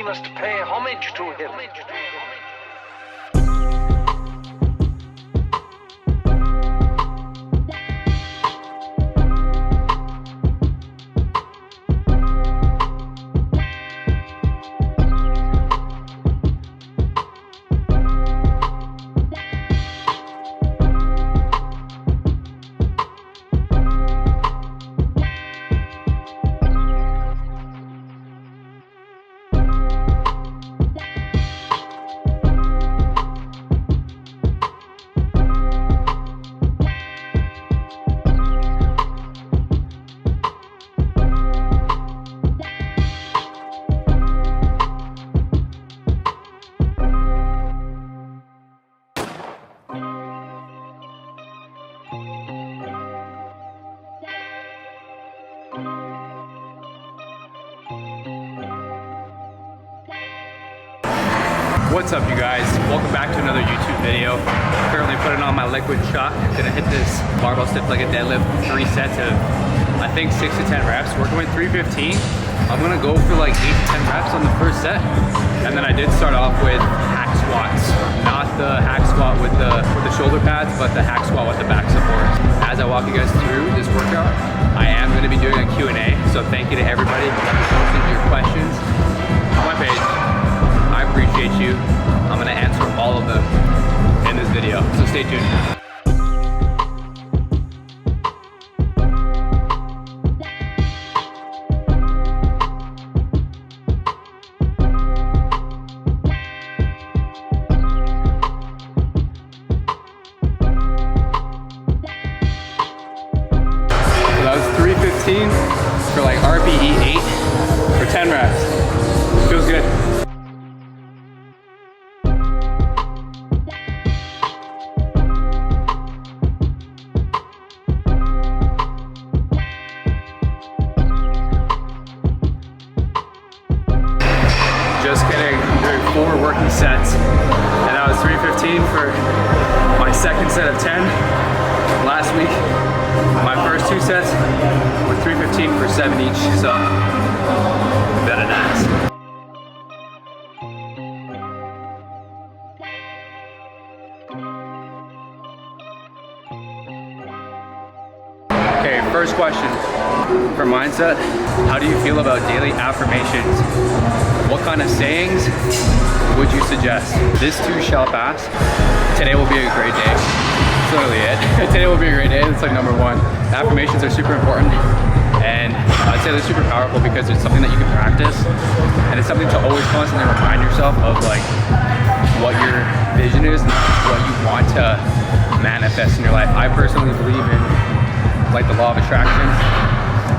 must pay homage to him. What's up, you guys? Welcome back to another YouTube video. Currently putting on my liquid shot. Gonna hit this barbell stiff legged deadlift, 3 sets of, I think, 6 to 10 reps. We're going 315. I'm gonna go for like 8 to 10 reps on the first set. And then I did start off with hack squats. Not the hack squat with the shoulder pads, but the hack squat with the back support. As I walk you guys through this workout, I am gonna be doing a Q&A. So thank you to everybody for posting your questions on my page. I appreciate you. I'm gonna answer all of them in this video, so stay tuned. So that was 315 for like RPE 8 for 10 reps. Feels good. Just kidding, I'm doing 4 working sets, and that was 315 for my second set of 10 last week. My first 2 sets were 315 for 7 each, so better than that. Okay, first question for mindset. How do you feel about daily affirmations? What kind of sayings would you suggest? This too shall pass. Today will be a great day. That's literally it. Today will be a great day. That's like number 1. Affirmations are super important. And I'd say they're super powerful because it's something that you can practice. And it's something to always constantly remind yourself of like what your vision is and what you want to manifest in your life. I personally believe in like the law of attraction.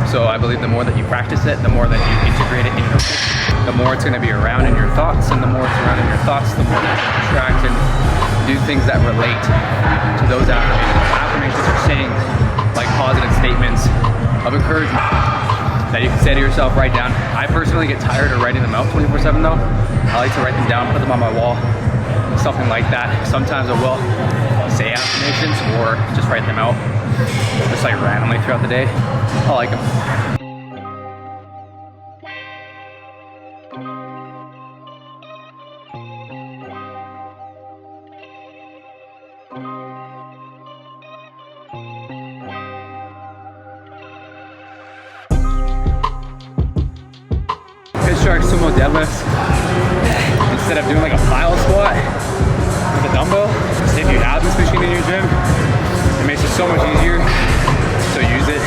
So I believe the more that you practice it, the more that you integrate it in your life, the more it's going to be around in your thoughts, and the more it's around in your thoughts, the more you attract and do things that relate to those affirmations. Affirmations are saying like positive statements of encouragement that you can say to yourself, write down. I personally get tired of writing them out 24/7 though. I like to write them down, put them on my wall, something like that. Sometimes I will say affirmations or just write them out, just like randomly throughout the day. I like them. Pitch sumo deadlifts. Instead of doing like a pile squat with a dumbbell, if you have this machine in your gym, it makes it so much easier. So use it.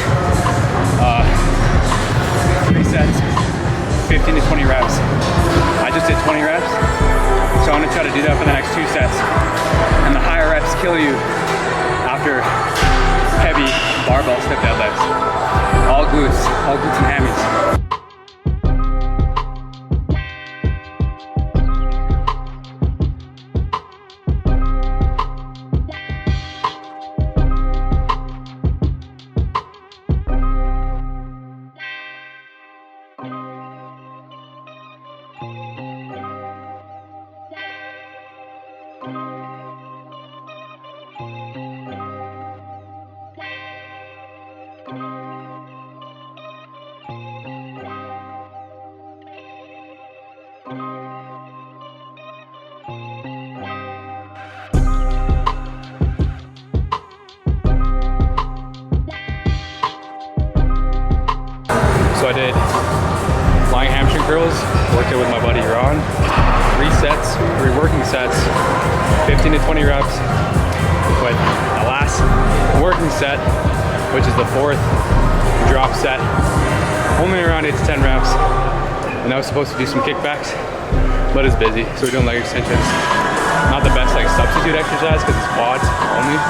3 sets, 15 to 20 reps. I just did 20 reps, so I'm gonna try to do that for the next 2 sets. And the higher reps kill you after heavy barbell stiff deadlifts. All glutes and hammies. drills, worked it with my buddy Ron. 3 working sets, 15 to 20 reps, with the last working set, which is the 4th drop set, only around 8 to 10 reps. And I was supposed to do some kickbacks, but it's busy, so we're doing leg extensions. Not the best like substitute exercise because it's quads only.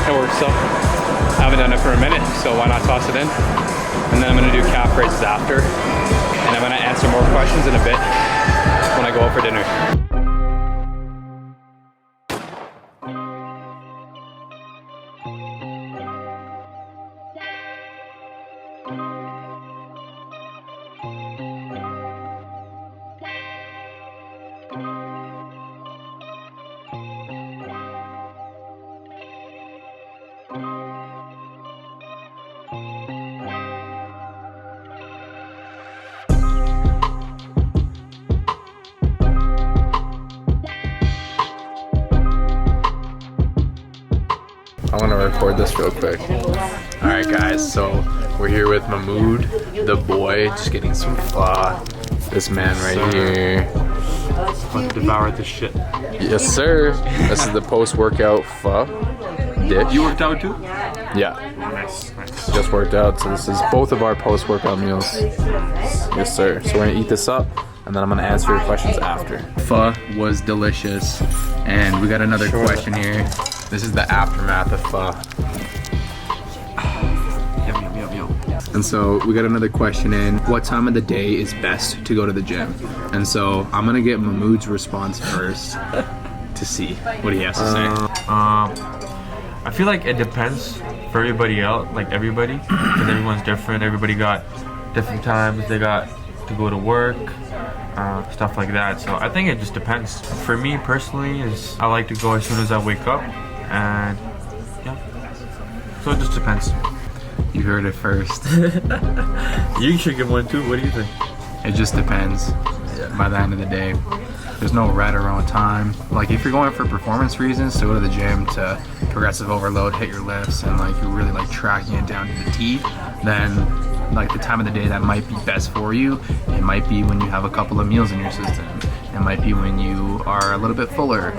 It works still. I haven't done it for a minute, so why not toss it in? And then I'm gonna do calf raises after, and I'm gonna answer more questions in a bit when I go out for dinner. I want to record this real quick. Alright guys, so we're here with Mahmoud, the boy, just getting some pho. This man right here. Let's devour this shit. Yes sir. This is the post-workout pho dish. You worked out too? Yeah. Nice. Just worked out, so this is both of our post-workout meals. Yes sir. So we're gonna eat this up, and then I'm gonna answer your questions after. Pho was delicious, and we got another question here. This is the aftermath of pho. Yum. And so we got another question in. What time of the day is best to go to the gym? And so I'm gonna get Mahmoud's response first to see what he has to say. I feel like it depends for everybody else, like everybody, because everyone's different. Everybody got different times they got to go to work, stuff like that. So I think it just depends. For me personally, is I like to go as soon as I wake up, and yeah. So it just depends. You heard it first. You should get one too. What do you think? It just depends. By the end of the day, there's no right or wrong time. Like if you're going for performance reasons to go to the gym to progressive overload, hit your lifts, and like you're really like tracking it down to the T, then like the time of the day that might be best for you, it might be when you have a couple of meals in your system. It might be when you are a little bit fuller.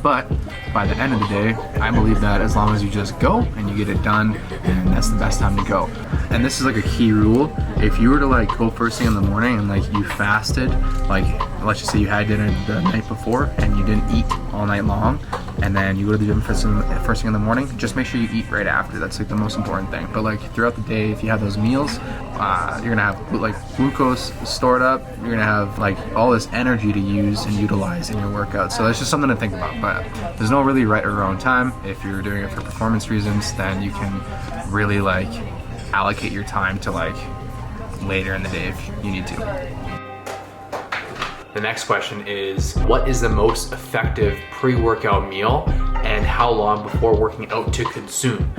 But by the end of the day, I believe that as long as you just go and you get it done, then that's the best time to go. And this is like a key rule. If you were to like go first thing in the morning and like you fasted, like let's just say you had dinner the night before and you didn't eat all night long, and then you go to the gym first thing in the morning, just make sure you eat right after. That's like the most important thing. But like throughout the day, if you have those meals, you're gonna have like glucose stored up. You're gonna have like all this energy to use and utilize in your workout. So that's just something to think about. But there's no really right or wrong time. If you're doing it for performance reasons, then you can really like allocate your time to like later in the day if you need to. The next question is, what is the most effective pre-workout meal and how long before working out to consume?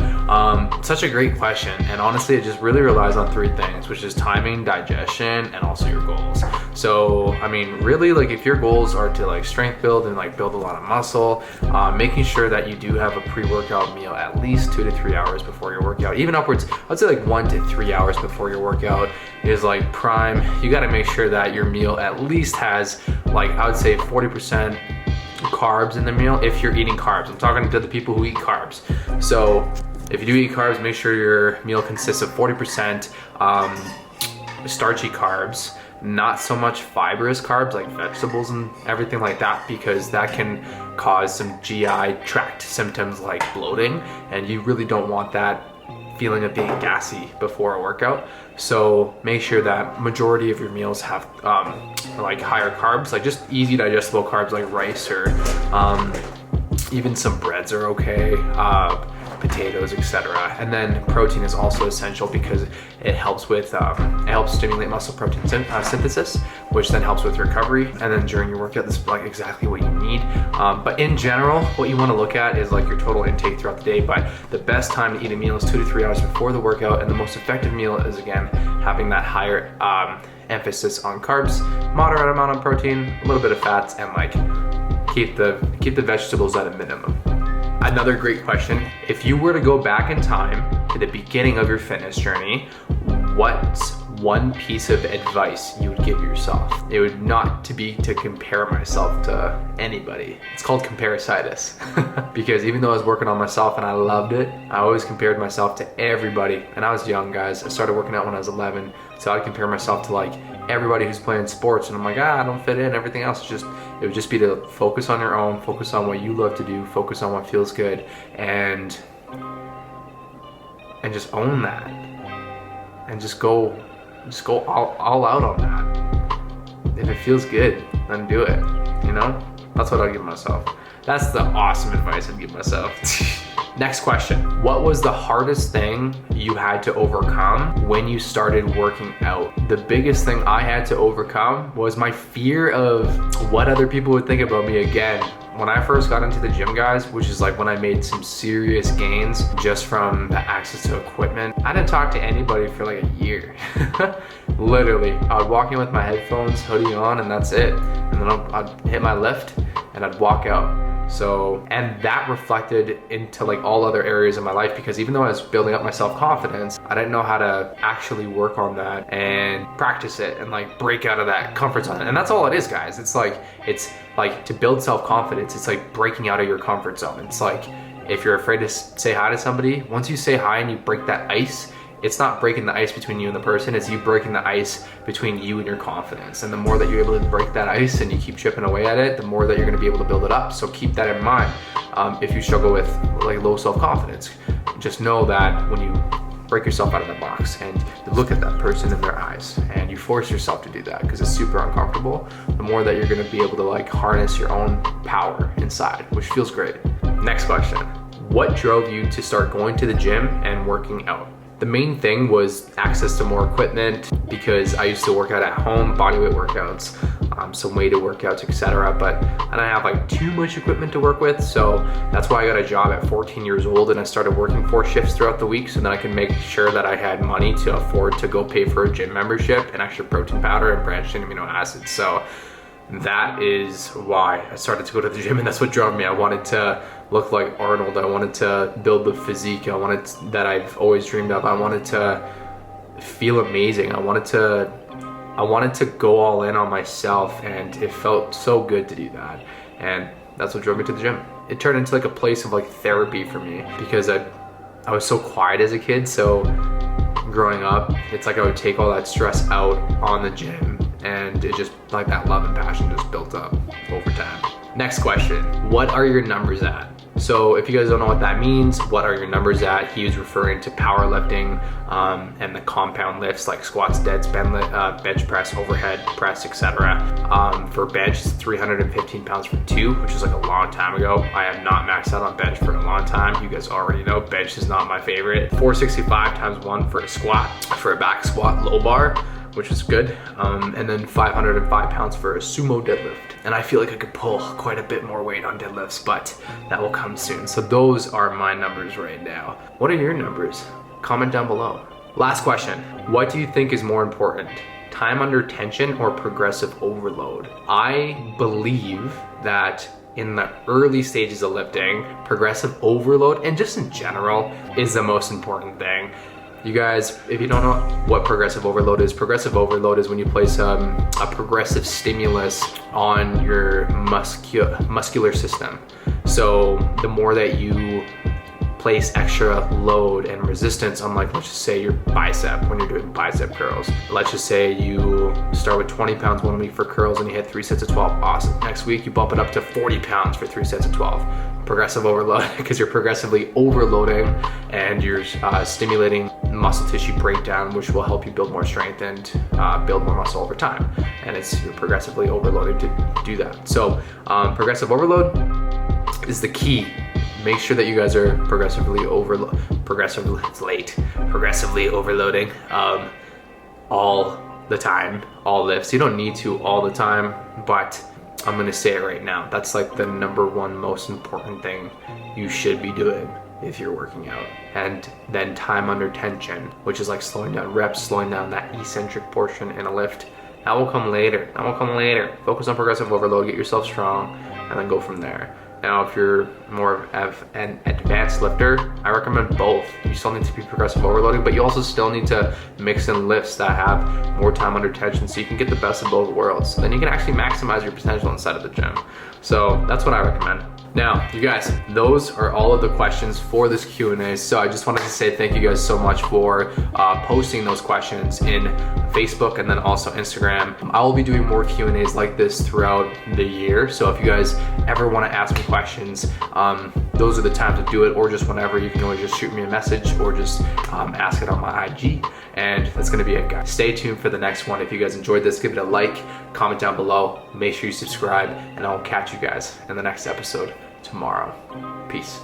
Such a great question, and honestly it just really relies on 3 things, which is timing, digestion, and also your goals. So I mean really, like if your goals are to like strength build and like build a lot of muscle, making sure that you do have a pre-workout meal at least 2 to 3 hours before your workout, even upwards, I'd say like 1 to 3 hours before your workout is like prime. You got to make sure that your meal at least has like, I would say 40% carbs in the meal if you're eating carbs. I'm talking to the people who eat carbs. So if you do eat carbs, make sure your meal consists of 40% starchy carbs, not so much fibrous carbs like vegetables and everything like that, because that can cause some GI tract symptoms like bloating, and you really don't want that feeling of being gassy before a workout. So make sure that majority of your meals have like higher carbs, like just easy digestible carbs like rice, or even some breads are okay, potatoes, etc. And then protein is also essential because it helps with it helps stimulate muscle protein synthesis, which then helps with recovery. And then during your workout, this is like exactly what you need. But in general, what you want to look at is like your total intake throughout the day. But the best time to eat a meal is 2 to 3 hours before the workout, and the most effective meal is again having that higher emphasis on carbs, moderate amount of protein, a little bit of fats, and like keep the vegetables at a minimum. Another great question, if you were to go back in time to the beginning of your fitness journey, what's one piece of advice you would give yourself? It would not to be to compare myself to anybody. It's called comparisitis. Because even though I was working on myself and I loved it, I always compared myself to everybody. And I was young, guys. I started working out when I was 11. So I'd compare myself to like everybody who's playing sports, and I'm like, I don't fit in. Everything else it would just be to focus on your own, focus on what you love to do, focus on what feels good, and just own that, and just go all out on that. If it feels good, then do it. You know, that's what I'll give myself. That's the awesome advice I'd give myself. Next question. What was the hardest thing you had to overcome when you started working out? The biggest thing I had to overcome was my fear of what other people would think about me. Again, when I first got into the gym, guys, which is like when I made some serious gains just from the access to equipment, I didn't talk to anybody for like a year. Literally, I would walk in with my headphones, hoodie on, and that's it. And then I'd hit my lift and I'd walk out. So, and that reflected into like all other areas of my life, because even though I was building up my self-confidence, I didn't know how to actually work on that and practice it and like break out of that comfort zone. And that's all it is, guys. It's like to build self-confidence, it's like breaking out of your comfort zone. It's like if you're afraid to say hi to somebody, once you say hi and you break that ice, it's not breaking the ice between you and the person, it's you breaking the ice between you and your confidence. And the more that you're able to break that ice and you keep chipping away at it, the more that you're gonna be able to build it up. So keep that in mind. If you struggle with like low self-confidence, just know that when you break yourself out of the box and you look at that person in their eyes and you force yourself to do that because it's super uncomfortable, the more that you're gonna be able to like harness your own power inside, which feels great. Next question. What drove you to start going to the gym and working out? The main thing was access to more equipment, because I used to work out at home, bodyweight workouts, some weighted workouts, etc. But I don't have like too much equipment to work with, so that's why I got a job at 14 years old and I started working 4 shifts throughout the week so that I could make sure that I had money to afford to go pay for a gym membership and extra protein powder and branched chain amino acids. So that is why I started to go to the gym, and that's what drove me. I wanted to look like Arnold. I wanted to build the physique that I've always dreamed of. I wanted to feel amazing. I wanted to go all in on myself, and it felt so good to do that. And that's what drove me to the gym. It turned into like a place of like therapy for me, because I was so quiet as a kid. So growing up, it's like I would take all that stress out on the gym, and it just like that love and passion just built up over time. Next question. What are your numbers at? So if you guys don't know what that means, what are your numbers at? He was referring to powerlifting and the compound lifts like squats, deads, bench press, overhead press, etc. For bench, it's 315 pounds for 2, which is like a long time ago. I have not maxed out on bench for a long time. You guys already know bench is not my favorite. 465 times 1 for a squat, for a back squat, low bar, which is good. And then 505 pounds for a sumo deadlift. And I feel like I could pull quite a bit more weight on deadlifts, but that will come soon. So those are my numbers right now. What are your numbers? Comment down below. Last question. What do you think is more important? Time under tension or progressive overload? I believe that in the early stages of lifting, progressive overload, and just in general, is the most important thing. You guys, if you don't know what progressive overload is when you place a progressive stimulus on your muscular system. So the more that you place extra load and resistance on, like, let's just say your bicep when you're doing bicep curls. Let's just say you start with 20 pounds 1 week for curls and you hit 3 sets of 12. Awesome. Next week you bump it up to 40 pounds for 3 sets of 12. Progressive overload, because you're progressively overloading and you're stimulating muscle tissue breakdown, which will help you build more strength and build more muscle over time. And you're progressively overloading to do that. So progressive overload is the key. Make sure that you guys are progressively overloading all the time, all lifts. You don't need to all the time, but I'm gonna say it right now. That's like the #1 most important thing you should be doing if you're working out. And then time under tension, which is like slowing down reps, slowing down that eccentric portion in a lift. That will come later. Focus on progressive overload, get yourself strong, and then go from there. Now, if you're more of an advanced lifter, I recommend both. You still need to be progressive overloading, but you also still need to mix in lifts that have more time under tension so you can get the best of both worlds. Then you can actually maximize your potential inside of the gym. So that's what I recommend. Now, you guys, those are all of the questions for this Q&A. So I just wanted to say thank you guys so much for posting those questions in Facebook and then also Instagram. I will be doing more Q&As like this throughout the year. So if you guys ever want to ask me questions, those are the times to do it, or just whenever. You can always just shoot me a message or just ask it on my IG. And that's gonna be it, guys. Stay tuned for the next one. If you guys enjoyed this, give it a like, comment down below, make sure you subscribe, and I'll catch you guys in the next episode tomorrow. Peace.